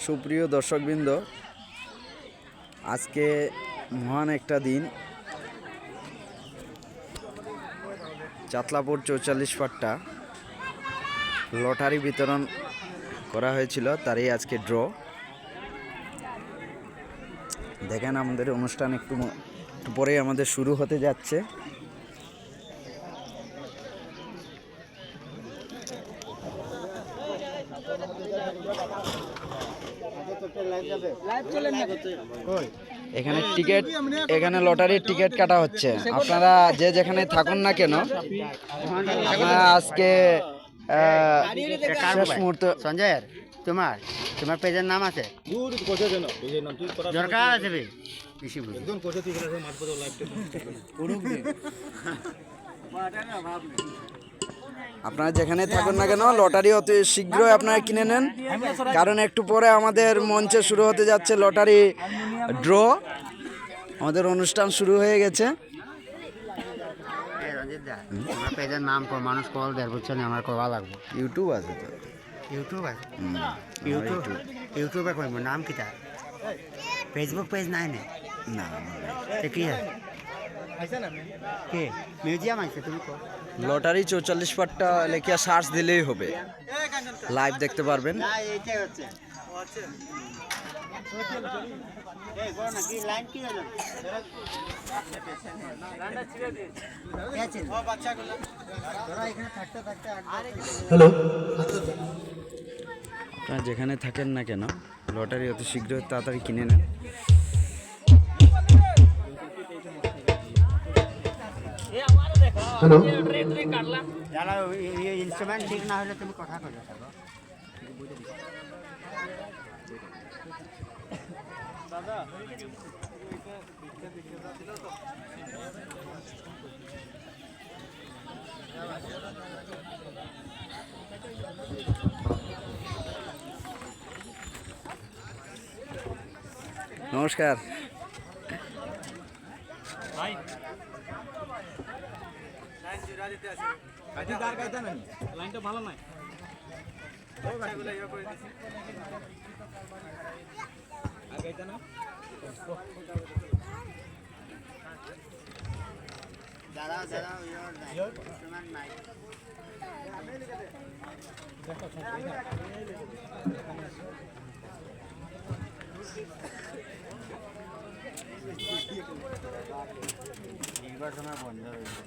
সুপ্রিয় দর্শকবৃন্দ, আজকে মহান একটা দিন। চাতলাপুর 44 পাট্টা লটারি বিতরণ করা হয়েছিল, তারই আজকে ড্র। দেখেন আমাদের অনুষ্ঠান একটু পরেই আমাদের শুরু হতে যাচ্ছে। এখানে লটারির টিকিট কাটা হচ্ছে। আপনারা যে যেখানে থাকুন না কেন, আপনারা আজকে শেষ মুহূর্ত। সঞ্জয়, তোমার পেজের নাম আছে? দরকার আছে বে বেশি বুঝি। আপনারা যেখানে থাকুন না কেন, লটারি অতি শীঘ্রই আপনারা কিনে নেন, কারণ একটু পরে আমাদের মঞ্চে শুরু হতে যাচ্ছে লটারি ড্র। আমাদের অনুষ্ঠান শুরু হয়ে গেছে। তোমার পেজের নাম কো, মানুষ কল দেয়, বুঝছো না? আমার কবা লাগবে। ইউটিউব আছে তো। ইউটিউব আছে? ইউটিউবে কইব নাম কিটা? ফেসবুক পেজ নাই না? না, কি আছে? কে মিউজিয়াম আছে? তুমি কো লটারি 44 পাট্টা লেখিয়া সার্চ দিলেই হবে, লাইভ দেখতে পারবেন। হ্যালো, আপনারা যেখানে থাকেন না কেন, লটারি অতি শীঘ্রই তাড়াতাড়ি কিনে নেন। হ্যালো, ইনস্ট্রুমেন্ট ঠিক না হলে তুমি কথা কইবে থাকো। নমস্কার। নির্বাচনের বন্ধ হয়েছে।